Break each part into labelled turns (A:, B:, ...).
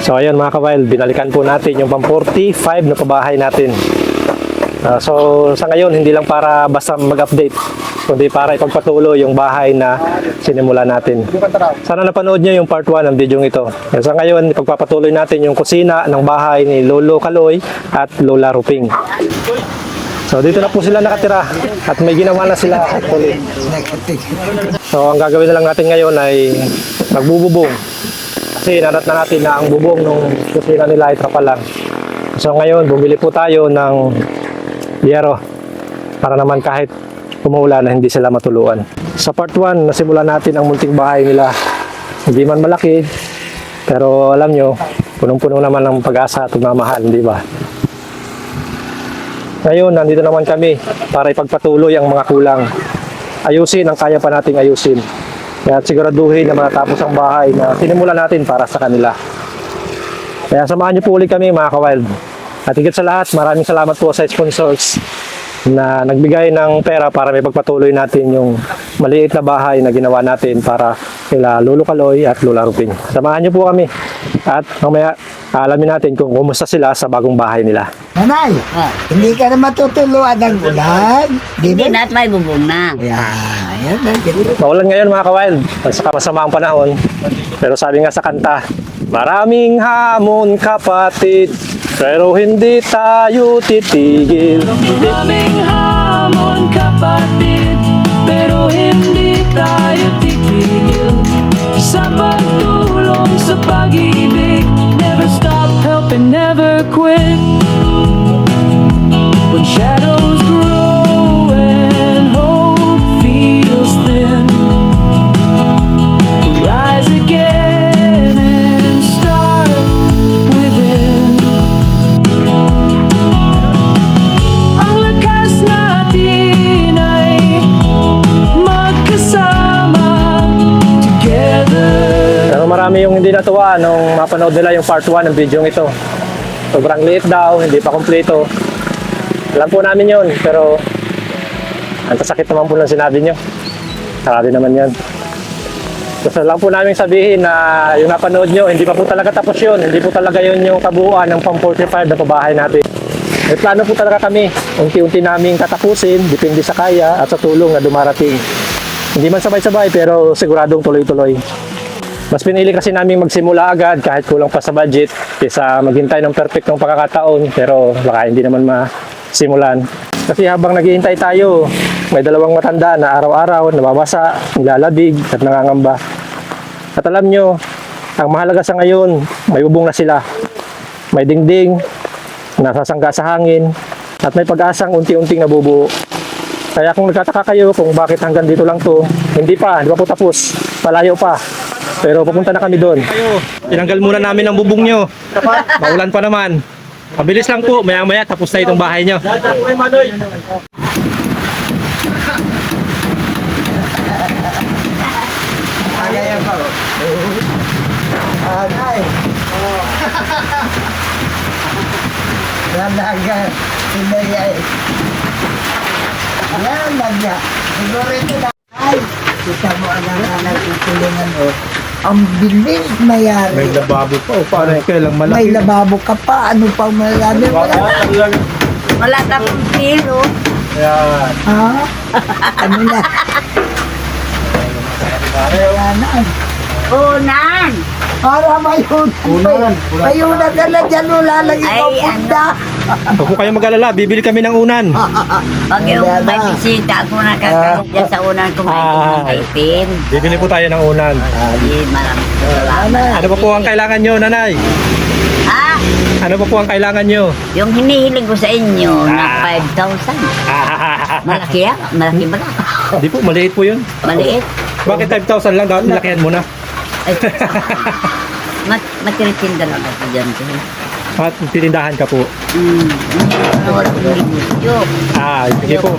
A: So ayun mga kawild, binalikan po natin yung pang 45 na pabahay natin. So sa ngayon, hindi lang para basta mag-update, kundi para ipagpatuloy yung bahay na sinimula natin. Sana napanood nyo yung part 1 ng video ito. Sa ngayon, ipagpapatuloy natin yung kusina ng bahay ni Lolo Kaloy at Lola Ruping. So dito na po sila nakatira at may ginawa na sila actually. So ang gagawin na lang natin ngayon ay magbububong. Kasi nadat na natin na ang bubong ng kusina nila ay trapa lang. So ngayon, bumili po tayo ng yero para naman kahit umuulan na hindi sila matuluan. Sa part 1, nasimulan natin ang munting bahay nila. Hindi man malaki, pero alam nyo, punong-puno naman ng pag-asa at pagmamahal, di ba? Ngayon, nandito naman kami para ipagpatuloy ang mga kulang. Ayusin ang kaya pa nating ayusin. Kaya siguraduhin na matatapos ang bahay na sinimulan natin para sa kanila. Kaya samahan niyo po ulit kami mga kawild. At higit sa lahat, maraming salamat po sa sponsors na nagbigay ng pera para may pagpatuloy natin yung maliit na bahay na ginawa natin para kila Lolo Kaloy at Lola Ruping. Samahan niyo po kami at mamaya alamin natin kung kumusta sila sa bagong bahay nila.
B: Nanay, hindi ka na matutuluan ng ulan.
C: Hindi na't may bubong na.
B: Ayan.
A: Maulan ngayon mga kawild, saka masama ang panahon. Pero sabi nga sa kanta, maraming hamon kapatid, pero hindi tayo titigil.
D: Maraming hamon kapatid, pero hindi tayo titigil. Sa pagtulong sa pag-ibig, never stop helping, never quit. When shadows grow and hope feels thin, rise again and start within. Ang lakas natin ay magkasama together.
A: Pero marami yung hindi natuwa nung mapanood nila yung part 1 ng video ito. Sobrang liit daw, hindi pa kompleto. Alam po namin yun, pero ang kasakit naman po ng sinabi nyo. Sabi naman yun. Gusto lang po namin sabihin na yung napanood nyo, hindi pa po talaga tapos yun. Hindi po talaga yun yung kabuuan ng pang 45 na pabahay natin. May plano po talaga kami. Unti-unti namin katapusin, depende sa kaya at sa tulong na dumarating. Hindi man sabay-sabay, pero siguradong tuloy-tuloy. Mas pinili kasi namin magsimula agad kahit kulang pa sa budget kaysa maghintay ng perfectong pagkakataon, pero baka hindi naman masimulan. Kasi habang naghihintay tayo, may dalawang matanda na araw-araw nababasa, nilalabig at nangangamba. At alam nyo, ang mahalaga sa ngayon, may bubong na sila. May dingding, nasasangga sa hangin, at may pag-asang unti-unting nabubuo. Kaya kung nagtataka kayo kung bakit hanggang dito lang to, hindi pa po tapos, palayo pa. Pero pupunta na kami doon. Tinanggal muna namin ang bubong nyo. Maulan pa naman. Mabilis lang po, maya-maya tapos na itong bahay nyo.
B: Nanay. Lalaga. Sinayay. Lalaga. Siguro ito na. Ay, kita mo ang anak itulungan mo. Ang bilis mayari.
A: May lababo pa. O paano kailang malaki?
B: May lababo ka pa. Ano pang malaki?
C: Wala ka pong piro.
A: Ayan.
B: Ha? Ano na? Ayan.
C: Unan!
B: Para mayunan. Mayunan ka na dyan. Wala lang ikaw
C: Ay,
B: punta.
A: Huwag po kayong mag-alala, bibili kami ng unan.
C: Pag yung may bisita ako nakakaroon dyan sa unan kumain ng kaipin.
A: Bibili po tayo ng unan.
C: Ay, maraming salamat.
A: Ano pa po ang kailangan nyo, nanay?
C: Ah,
A: Ano pa po ang kailangan nyo?
C: yung hinihiling ko sa inyo na 5,000. Malaki yan? Malaki ba na?
A: Hindi po, maliit po yun.
C: Maliit?
A: Bakit 5,000 lang? Dapat nilakihan mo na.
C: Ay, matiritinda lang ako dyan.
A: At tinindahan ka po.
C: Nanood ko ng video.
A: Sige po.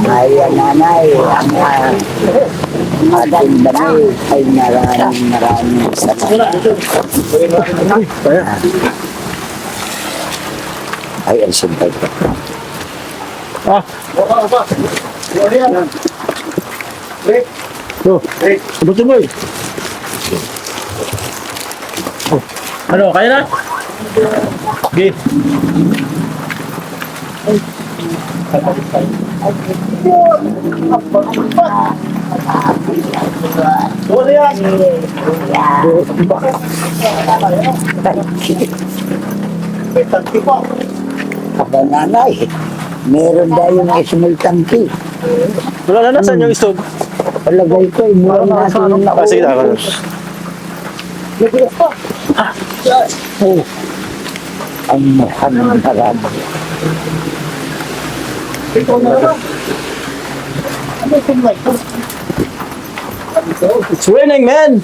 B: Ayan, nanay. ating dami ay maraming salamat. Ay, ang simple ko.
A: Ah. Oh, sabutin mo eh. Oh. Ano, kaya na? Okay. Ano yan?
B: Aba nanay, meron daw yung small tanki.
A: Wala na, saan yung stove?
B: Palagay ko, mura natin yung
A: Ah, sige, ako.
B: Oh, ang mahamang marami.
A: It's raining, man!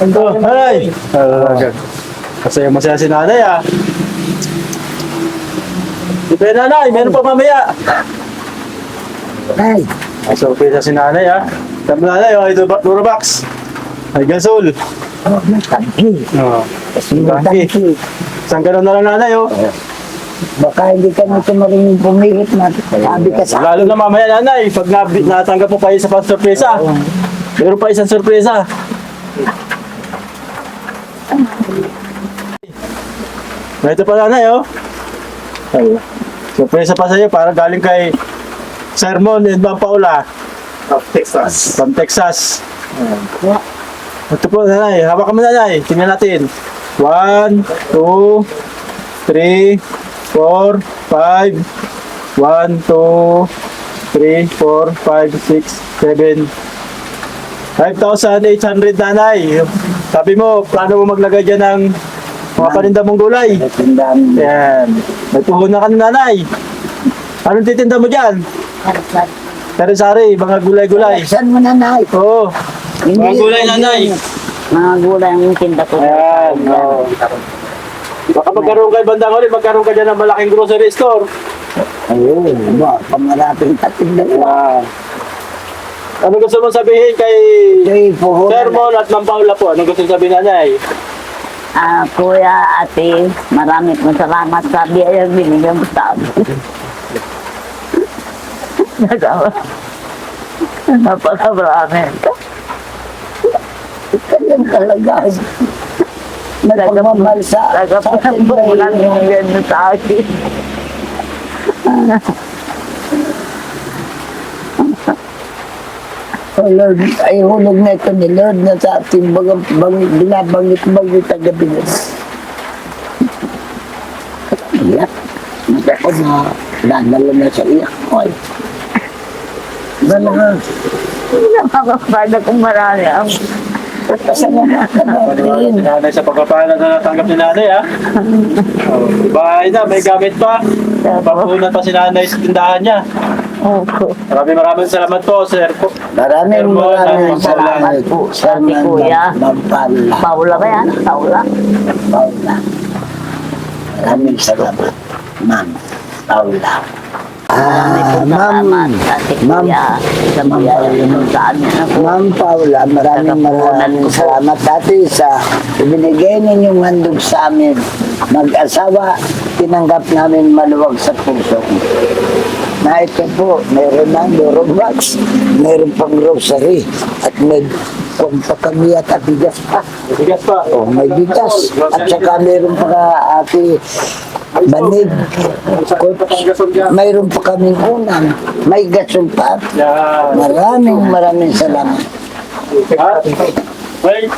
A: Oh, nanay! Masaya si nanay, ah. Di ba nanay, meron pa mamaya.
B: Nay,
A: Ay, sorpresa si nanay, ah. Sabi nanay, oh, ito Durabox. Ay, gasol.
B: oh, may tanki.
A: Oh.
B: Small tanki.
A: Isang ganun na lang nanay, oh.
B: Baka hindi ka nito maring pumihit na sabi ka sa
A: Lalo na mamaya nanay, pag natanggap mo pa isa pang sorpresa. Meron pa isang sorpresa. Ito pa nanay, oh. Ay, sorpresa pa sa iyo para galing kay Sermon and Ma'am Paula.
E: Of Texas.
A: From Texas. Ito po nanay, hawakan mo nanay. Tingnan natin. 1, 2, 3, 4, 5. 1, 2, 3, 4, 5, 6, 7. 5,800 nanay. Sabi mo, plano mo maglagay dyan ng mga paninda mong gulay.
B: tindahan.
A: Yan. May puhunan ka na nanay. Anong titinda mo dyan? Sari-sari, mga gulay-gulay.
B: Saan mo nanay?
A: Oo. Mga gulay nanay.
C: Mga gulay ang tinda ko.
A: Ayan. Oh. Baka magkaroon kayo bandang ulit, magkaroon ka dyan ng malaking grocery store.
B: Ayun, pamaraping tatindahan.
A: Ah. Ano gusto mong sabihin kay
B: Jay, puhunan.
A: Sermon at Ma'am Paula po? Anong gusto mong sabihin nanay?
C: Kuya, ate, maraming salamat sa biyayang binigyan mo sa amin. Napakamarami.
B: Kanyang kalagahan. Nagpagmamahal sa
C: Nagpapabulan yung yan sa akin.
B: Oh Lord, ay hulog na ito ni Lord na sa ating binabangit-bangit ang gabi na. Iyak. Ako na dadala na sa iyak. Oy. Dala nga.
C: Nakakapala kong marami ang
B: Kasama ka na.
A: Si nanay sa pagpapala na natanggap ni nanay, ha? Oh, bahay na, may gamit pa. Papunan pa si nanay sa tindahan niya. Maraming salamat po, sir.
B: Maraming salamat po sa
C: Ate Kuya.
B: Mampala.
C: Paula ba yan? Paula?
B: Paula. Maraming salamat, Ma'am Paula.
C: Salamat,
B: Ma'am
C: Ate Kuya. Sa biyayang mo sa amin ako.
B: Ma'am Paula, maraming salamat dati sa ibinigay ninyong handog sa amin. Mag-asawa, tinanggap namin maluwag sa puso. Na ito po, meron ng Durabox, meron pang grocery, at may kung pa kami at bigas pa.
A: Bigas pa.
B: Oh, may bigas. At saka meron pa ka ate banig. Mayroon pa kaming unan. May gasol pa.
A: Yan.
B: Maraming salamat.
A: Ha? May.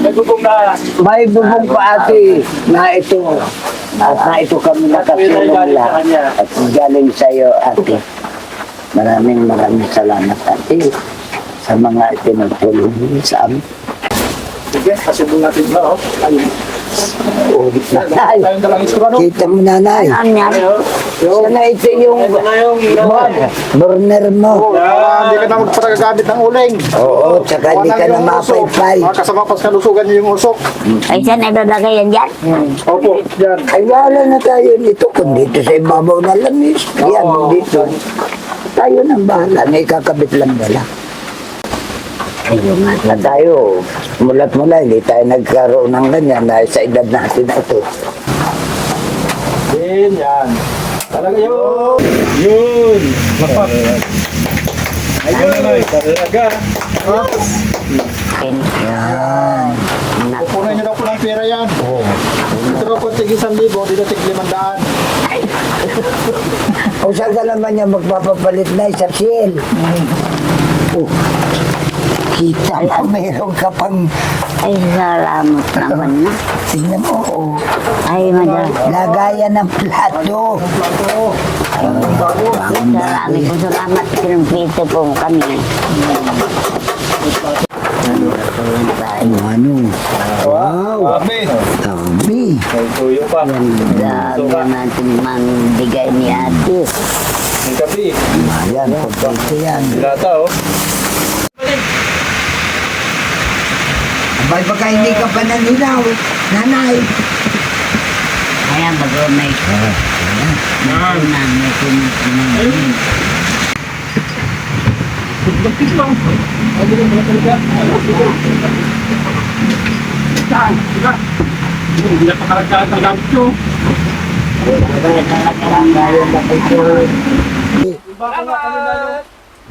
A: May bubong na.
B: May bubong pa ate na ito. At na ito kami nakatulong lahat. At galing sa iyo ate. Maraming salamat ate sa mga itinutulong niyo sa amin.
A: Sige, kasi mong natin ba, oh.
B: Ulit na.
A: Tayong dalang isko, no?
B: Kita mo nanay.
C: Ano yan?
B: Sana ito yung
A: Ito na yung
B: burner mo.
E: Hindi ka na magpagagamit ng uling.
B: Oo, tsaka di ka na mapaypay.
E: Kasama pa sa kalusugan niyo yung usok.
C: Ay, saan naglalagay yan dyan?
E: Opo, yan.
B: Ay, wala na tayo nito. Kung dito sa ibabaw na langis. Yan, dito. tayo ng bahala. May kakabit lang nila.
C: Ayun nga.
B: Na tayo, mulat mula, hindi tayo nagkaroon ng ganyan na sa edad natin na ito.
A: Din, yan. Talaga yun. Yun. Mapak. Ayun. Talaga.
B: Yan.
E: Pupunan niyo daw po ng pera yan. Ito daw po tig 1,000, dito tig 500.
B: O saan ka naman niya magpapapalit na sa shell? Oh. Kita mo, meron ka pang,
C: Ay, salamat naman na.
B: tingnan mo, oh.
C: Ay, madam.
B: Lagayan ng plato.
C: Marami po salamat. Kinumpito po kami.
B: Ano? Wow.
A: Amen.
B: Dami.
A: Tuyo pa.
C: Dami natin manbigay ni ate.
A: Ang gabi.
B: Ayan, pagkakita yan.
A: Dilata, oh.
B: Abay, baka hindi ka pa naninaw, nanay.
C: Kaya bago may may kumain.
A: Hindi na pakaragkaan ng gamit nyo.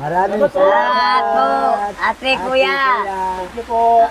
B: Maraming
C: Salamat po, ate kuya.
A: Thank you po.